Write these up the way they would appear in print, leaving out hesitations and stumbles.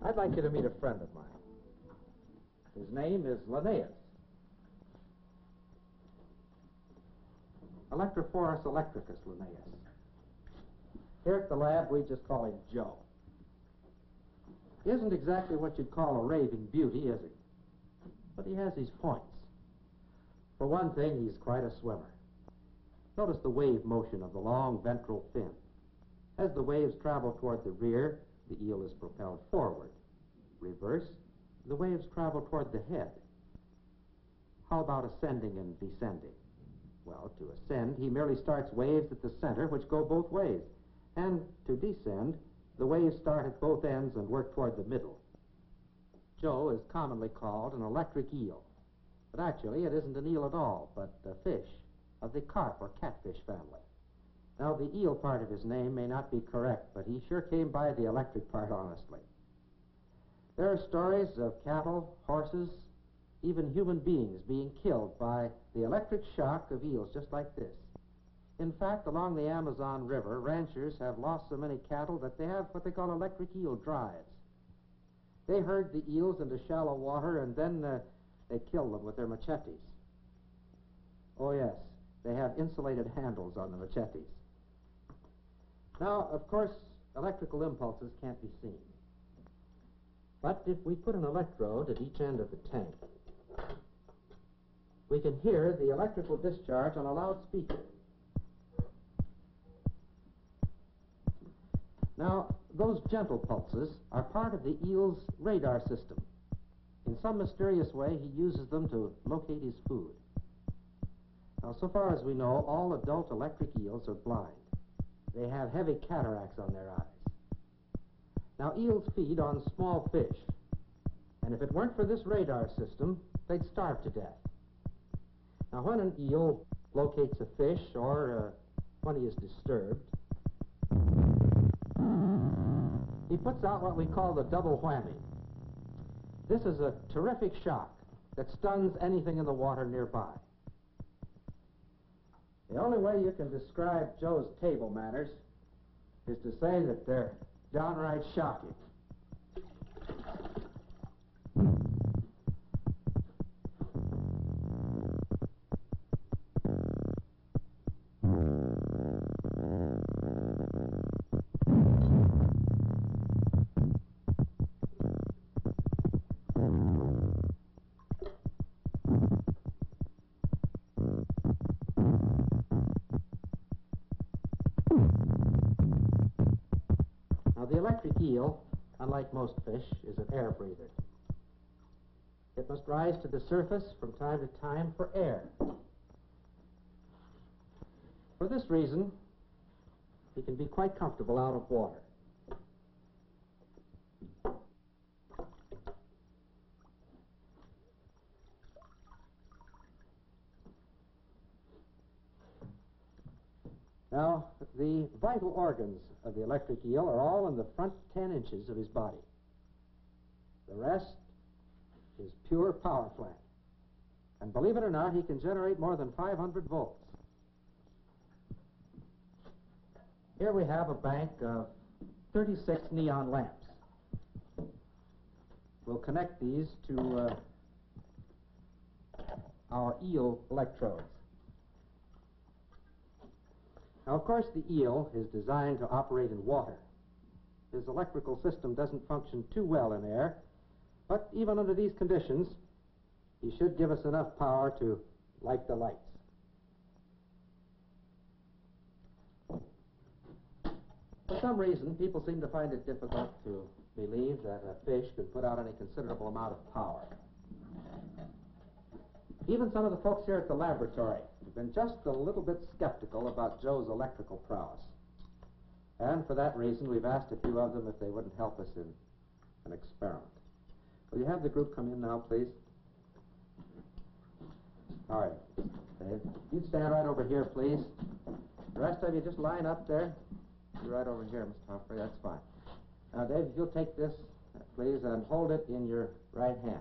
I'd like you to meet a friend of mine. His name is Linnaeus. Electrophorus electricus Linnaeus. Here at the lab, we just call him Joe. He isn't exactly what you'd call a raving beauty, is he? But he has his points. For one thing, he's quite a swimmer. Notice the wave motion of the long ventral fin. As the waves travel toward the rear, the eel is propelled forward. Reverse, the waves travel toward the head. How about ascending and descending? Well, to ascend, he merely starts waves at the center, which go both ways. And to descend, the waves start at both ends and work toward the middle. Joe is commonly called an electric eel. But actually, it isn't an eel at all, but a fish of the carp or catfish family. Now, the eel part of his name may not be correct, but he sure came by the electric part honestly. There are stories of cattle, horses, even human beings being killed by the electric shock of eels just like this. In fact, along the Amazon River, ranchers have lost so many cattle that they have what they call electric eel drives. They herd the eels into shallow water and then they kill them with their machetes. Oh yes, they have insulated handles on the machetes. Now, of course, electrical impulses can't be seen. But if we put an electrode at each end of the tank, we can hear the electrical discharge on a loudspeaker. Now, those gentle pulses are part of the eel's radar system. In some mysterious way, he uses them to locate his food. Now, so far as we know, all adult electric eels are blind. They have heavy cataracts on their eyes. Now, eels feed on small fish, and if it weren't for this radar system, they'd starve to death. Now, when an eel locates a fish or when he is disturbed, he puts out what we call the double whammy. This is a terrific shock that stuns anything in the water nearby. The only way you can describe Joe's table manners is to say that they're downright shocking. The electric eel, unlike most fish, is an air breather. It must rise to the surface from time to time for air. For this reason, he can be quite comfortable out of water. Now, the vital organs of the electric eel are all in the front 10 inches of his body. The rest is pure power plant. And believe it or not, he can generate more than 500 volts. Here we have a bank of 36 neon lamps. We'll connect these to our eel electrodes. Now, of course, the eel is designed to operate in water. His electrical system doesn't function too well in air, but even under these conditions, he should give us enough power to light the lights. For some reason, people seem to find it difficult to believe that a fish could put out any considerable amount of power. Even some of the folks here at the laboratory have been just a little bit skeptical about Joe's electrical prowess. And for that reason, we've asked a few of them if they wouldn't help us in an experiment. Will you have the group come in now, please? All right. Dave, you'd stand right over here, please. The rest of you just line up there. You're right over here, Mr. Humphrey. That's fine. Now, Dave, if you'll take this, please, and hold it in your right hand.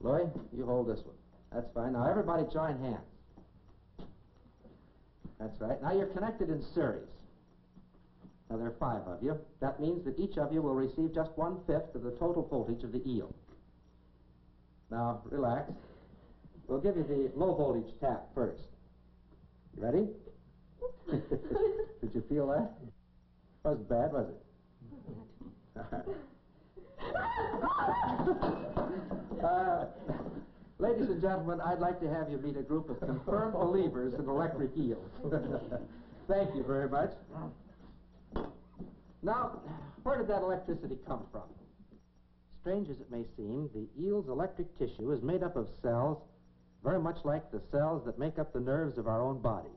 Lloyd, you hold this one. That's fine. Now, everybody join hands. That's right. Now, you're connected in series. Now, there are 5 of you. That means that each of you will receive just 1/5 of the total voltage of the eel. Now, relax. We'll give you the low voltage tap first. You ready? Did you feel that? Wasn't bad, was it? Ladies and gentlemen, I'd like to have you meet a group of confirmed believers in electric eels. Thank you very much. Now, where did that electricity come from? Strange as it may seem, the eel's electric tissue is made up of cells very much like the cells that make up the nerves of our own bodies.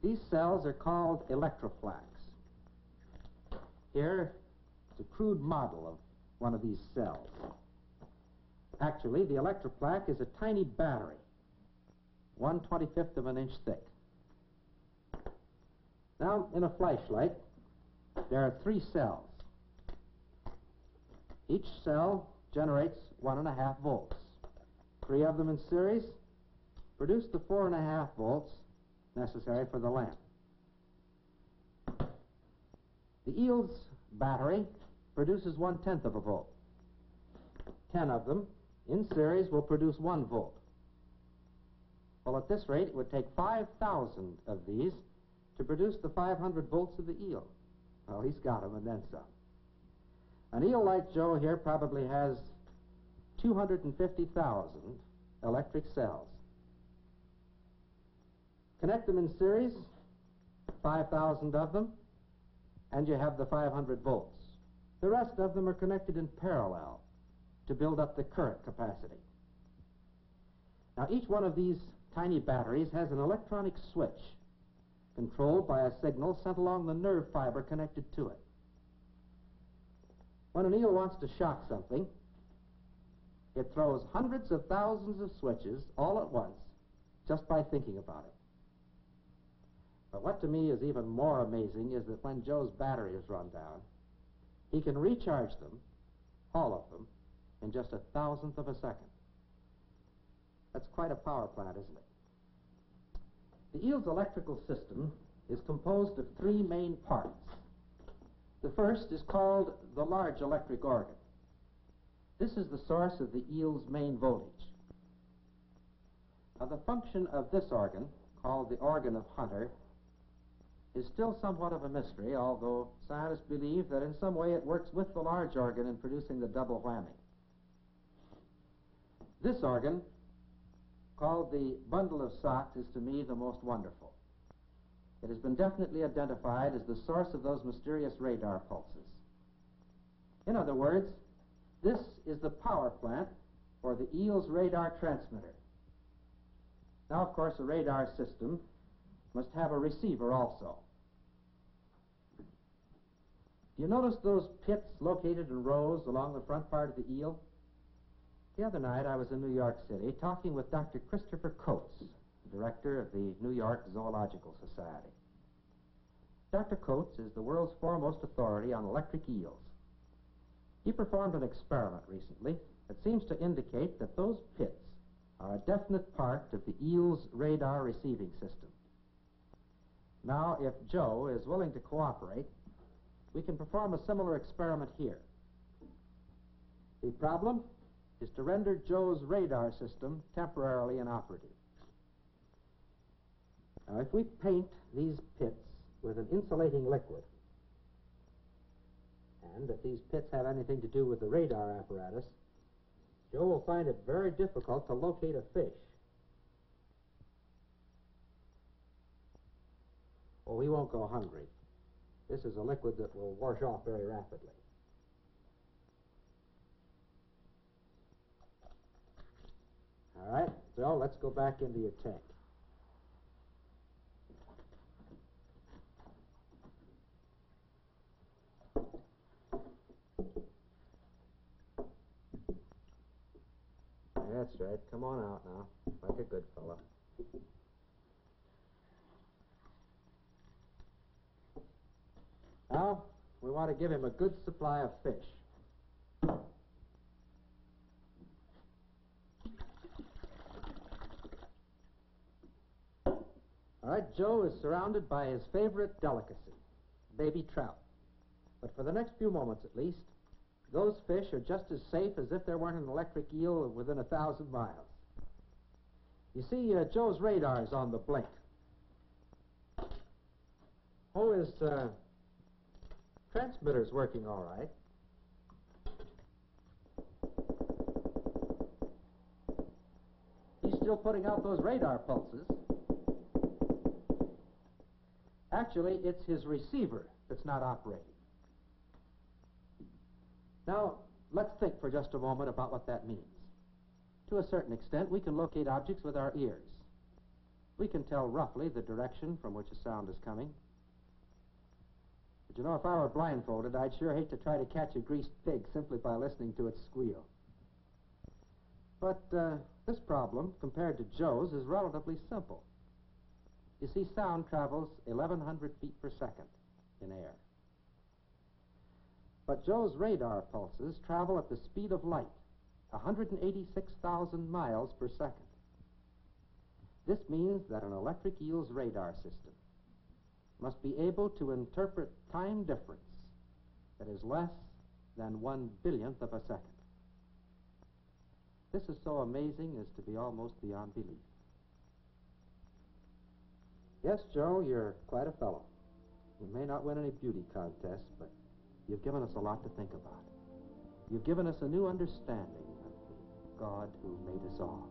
These cells are called electroplaques. Here is a crude model of one of these cells. Actually, the electroplaque is a tiny battery, 1/25 of an inch thick. Now, in a flashlight, there are 3 cells. Each cell generates 1.5 volts. 3 of them in series produce the 4.5 volts necessary for the lamp. The eel's battery produces 1/10 of a volt. 10 of them in series will produce 1 volt. Well, at this rate, it would take 5,000 of these to produce the 500 volts of the eel. Well, he's got them and then some. An eel like Joe here probably has 250,000 electric cells. Connect them in series, 5,000 of them, and you have the 500 volts. The rest of them are connected in parallel to build up the current capacity. Now, each one of these tiny batteries has an electronic switch controlled by a signal sent along the nerve fiber connected to it. When an eel wants to shock something, it throws hundreds of thousands of switches all at once just by thinking about it. But what to me is even more amazing is that when Joe's battery is run down, he can recharge them, all of them, in just 1,000th of a second. That's quite a power plant, isn't it? The eel's electrical system is composed of 3 main parts. The first is called the large electric organ. This is the source of the eel's main voltage. Now, the function of this organ, called the organ of Hunter, is still somewhat of a mystery, although scientists believe that in some way it works with the large organ in producing the double whammy. This organ, called the bundle of Sachs, is to me the most wonderful. It has been definitely identified as the source of those mysterious radar pulses. In other words, this is the power plant for the eel's radar transmitter. Now, of course, a radar system must have a receiver also. Do you notice those pits located in rows along the front part of the eel? The other night I was in New York City talking with Dr. Christopher Coates, director of the New York Zoological Society. Dr. Coates is the world's foremost authority on electric eels. He performed an experiment recently that seems to indicate that those pits are a definite part of the eel's radar receiving system. Now, if Joe is willing to cooperate, we can perform a similar experiment here. The problem is to render Joe's radar system temporarily inoperative. Now, if we paint these pits with an insulating liquid, and if these pits have anything to do with the radar apparatus, Joe will find it very difficult to locate a fish. Oh, he won't go hungry. This is a liquid that will wash off very rapidly. All right, Bill, let's go back into your tank. That's right. Come on out now, like a good fellow. Now, we want to give him a good supply of fish. All right, Joe is surrounded by his favorite delicacy, baby trout. But for the next few moments at least, those fish are just as safe as if there weren't an electric eel within 1,000 miles. You see, Joe's radar is on the blink. Oh, his transmitter's working all right. He's still putting out those radar pulses. Actually, it's his receiver that's not operating. Now, let's think for just a moment about what that means. To a certain extent, we can locate objects with our ears. We can tell roughly the direction from which a sound is coming. But you know, if I were blindfolded, I'd sure hate to try to catch a greased pig simply by listening to its squeal. But this problem, compared to Joe's, is relatively simple. You see, sound travels 1,100 feet per second in air. But Joe's radar pulses travel at the speed of light, 186,000 miles per second. This means that an electric eel's radar system must be able to interpret time difference that is less than 1/1000th of a second. This is so amazing as to be almost beyond belief. Yes, Joe, you're quite a fellow. You may not win any beauty contests, but you've given us a lot to think about. You've given us a new understanding of the God who made us all.